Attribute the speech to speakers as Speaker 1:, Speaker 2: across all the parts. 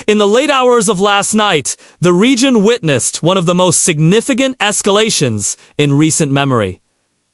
Speaker 1: In the late hours of last night, the region witnessed one of the most significant escalations in recent memory.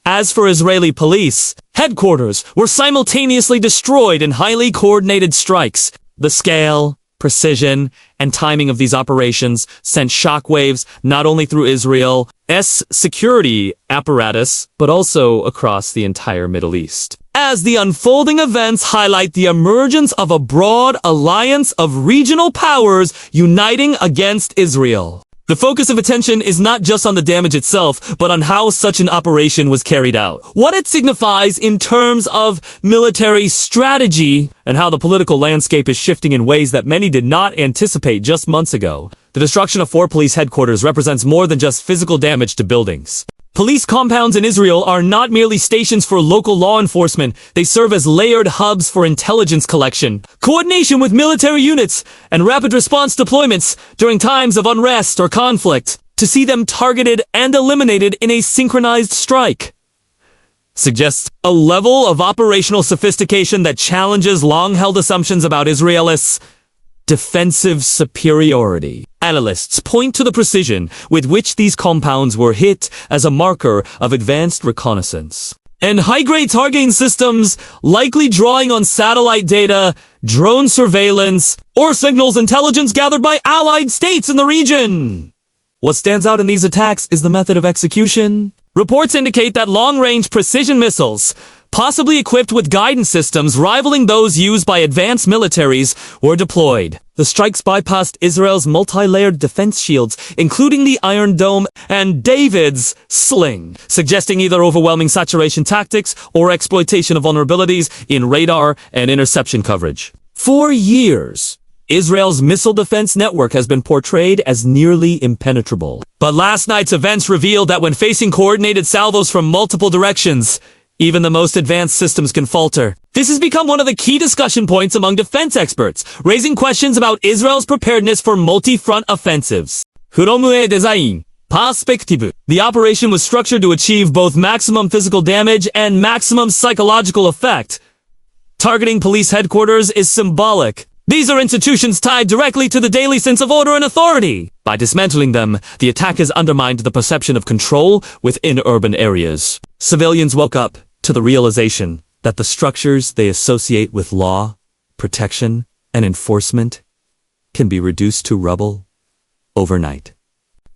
Speaker 1: As for Israeli police, headquarters were simultaneously destroyed in highly coordinated strikes. The scale, precision, and timing of these operations sent shockwaves not only through Israel's security apparatus, but also across the entire Middle East. As the unfolding events highlight the emergence of a broad alliance of regional powers uniting against Israel. The focus of attention is not just on the damage itself, but on how such an operation was carried out. What it signifies in terms of military strategy, and how the political landscape is shifting in ways that many did not anticipate just months ago. The destruction of 4 police headquarters represents more than just physical damage to buildings. Police compounds in Israel are not merely stations for local law enforcement, they serve as layered hubs for intelligence collection, coordination with military units, and rapid response deployments during times of unrest or conflict, to see them targeted and eliminated in a synchronized strike suggests a level of operational sophistication that challenges long-held assumptions about Israelis' defensive superiority. Analysts point to the precision with which these compounds were hit as a marker of advanced reconnaissance. And high-grade targeting systems, likely drawing on satellite data, drone surveillance, or signals intelligence gathered by allied states in the region. What stands out in these attacks is the method of execution. Reports indicate that long-range precision missiles, possibly equipped with guidance systems rivaling those used by advanced militaries, were deployed. The strikes bypassed Israel's multi-layered defense shields, including the Iron Dome and David's Sling, suggesting either overwhelming saturation tactics or exploitation of vulnerabilities in radar and interception coverage. For years, Israel's missile defense network has been portrayed as nearly impenetrable. But last night's events revealed that when facing coordinated salvos from multiple directions, even the most advanced systems can falter. This has become one of the key discussion points among defense experts, raising questions about Israel's preparedness for multi-front offensives. Huromue Design Perspective. The operation was structured to achieve both maximum physical damage and maximum psychological effect. Targeting police headquarters is symbolic. These are institutions tied directly to the daily sense of order and authority. By dismantling them, the attack has undermined the perception of control within urban areas. Civilians woke up to the realization that the structures they associate with law, protection, and enforcement can be reduced to rubble overnight.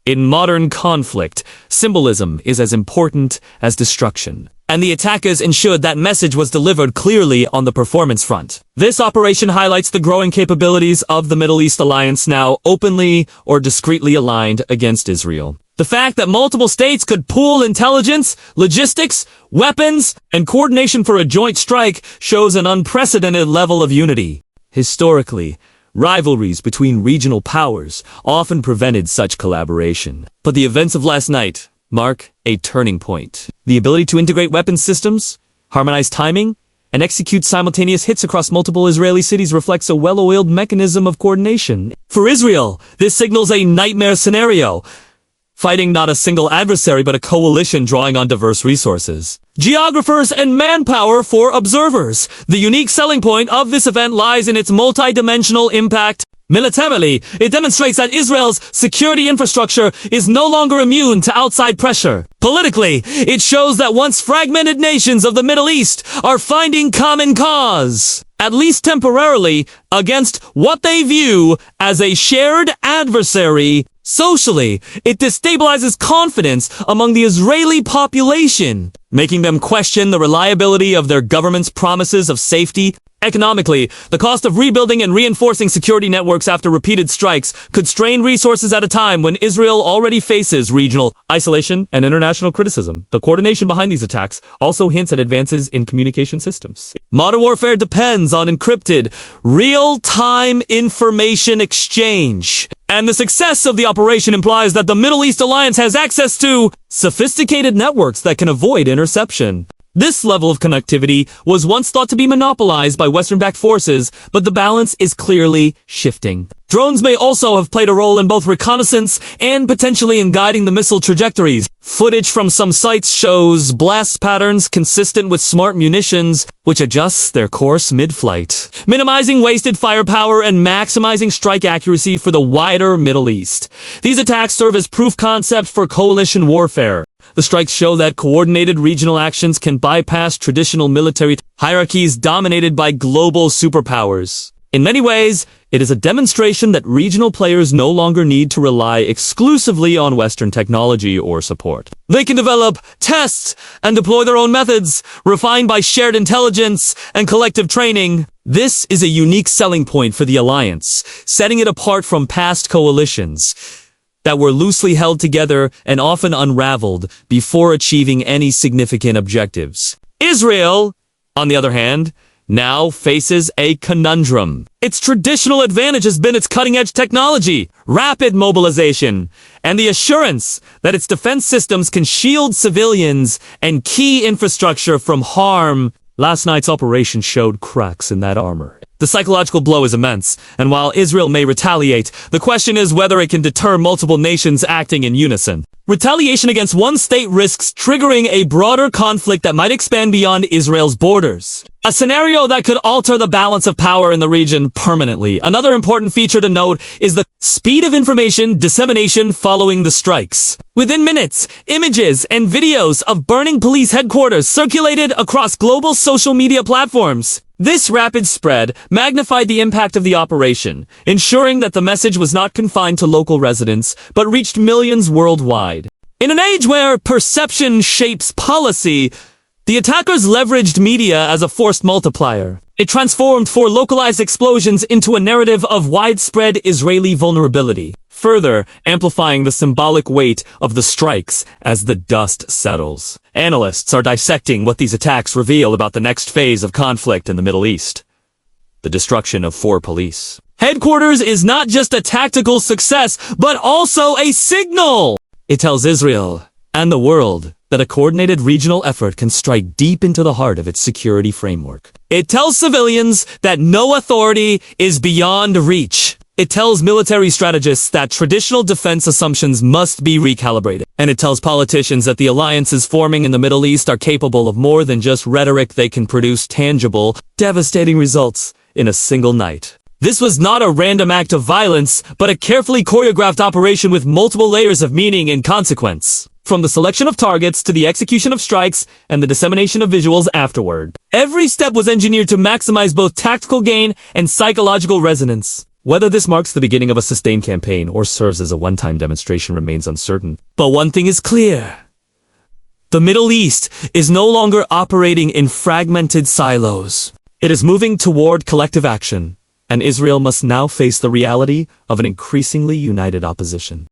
Speaker 1: In modern conflict, symbolism is as important as destruction, and the attackers ensured that message was delivered clearly on the performance front. This operation highlights the growing capabilities of the Middle East alliance, now openly or discreetly aligned against Israel. The fact that multiple states could pool intelligence, logistics, weapons, and coordination for a joint strike shows an unprecedented level of unity. Historically, rivalries between regional powers often prevented such collaboration. But the events of last night mark a turning point. The ability to integrate weapons systems, harmonize timing, and execute simultaneous hits across multiple Israeli cities reflects a well-oiled mechanism of coordination. For Israel, this signals a nightmare scenario, fighting not a single adversary but a coalition drawing on diverse resources, geographers, and manpower for observers. The unique selling point of this event lies in its multi-dimensional impact. Militarily, it demonstrates that Israel's security infrastructure is no longer immune to outside pressure. Politically, it shows that once fragmented nations of the Middle East are finding common cause, at least temporarily, against what they view as a shared adversary. Socially, it destabilizes confidence among the Israeli population, making them question the reliability of their government's promises of safety. Economically, the cost of rebuilding and reinforcing security networks after repeated strikes could strain resources at a time when Israel already faces regional isolation and international criticism. The coordination behind these attacks also hints at advances in communication systems. Modern warfare depends on encrypted, real-time information exchange. And the success of the operation implies that the Middle East alliance has access to sophisticated networks that can avoid interception. This level of connectivity was once thought to be monopolized by Western-backed forces, but the balance is clearly shifting. Drones may also have played a role in both reconnaissance and potentially in guiding the missile trajectories. Footage from some sites shows blast patterns consistent with smart munitions, which adjusts their course mid-flight, minimizing wasted firepower and maximizing strike accuracy for the wider Middle East. These attacks serve as proof concept for coalition warfare. The strikes show that coordinated regional actions can bypass traditional military hierarchies dominated by global superpowers. In many ways, it is a demonstration that regional players no longer need to rely exclusively on Western technology or support. They can develop, test, and deploy their own methods, refined by shared intelligence and collective training. This is a unique selling point for the alliance, setting it apart from past coalitions that were loosely held together and often unraveled before achieving any significant objectives. Israel, on the other hand, now faces a conundrum. Its traditional advantage has been its cutting-edge technology, rapid mobilization, and the assurance that its defense systems can shield civilians and key infrastructure from harm. Last night's operation showed cracks in that armor. The psychological blow is immense, and while Israel may retaliate, the question is whether it can deter multiple nations acting in unison. Retaliation against one state risks triggering a broader conflict that might expand beyond Israel's borders. A scenario that could alter the balance of power in the region permanently. Another important feature to note is the speed of information dissemination following the strikes. Within minutes, images and videos of burning police headquarters circulated across global social media platforms. This rapid spread magnified the impact of the operation, ensuring that the message was not confined to local residents, but reached millions worldwide. In an age where perception shapes policy, the attackers leveraged media as a force multiplier. It transformed four localized explosions into a narrative of widespread Israeli vulnerability, further amplifying the symbolic weight of the strikes as the dust settles. Analysts are dissecting what these attacks reveal about the next phase of conflict in the Middle East: the destruction of four police headquarters is not just a tactical success, but also a signal. It tells Israel and the world that a coordinated regional effort can strike deep into the heart of its security framework. It tells civilians that no authority is beyond reach. It tells military strategists that traditional defense assumptions must be recalibrated. And it tells politicians that the alliances forming in the Middle East are capable of more than just rhetoric. They can produce tangible, devastating results in a single night. This was not a random act of violence, but a carefully choreographed operation with multiple layers of meaning and consequence. From the selection of targets to the execution of strikes and the dissemination of visuals afterward. Every step was engineered to maximize both tactical gain and psychological resonance. Whether this marks the beginning of a sustained campaign or serves as a one-time demonstration remains uncertain. But one thing is clear: the Middle East is no longer operating in fragmented silos. It is moving toward collective action, and Israel must now face the reality of an increasingly united opposition.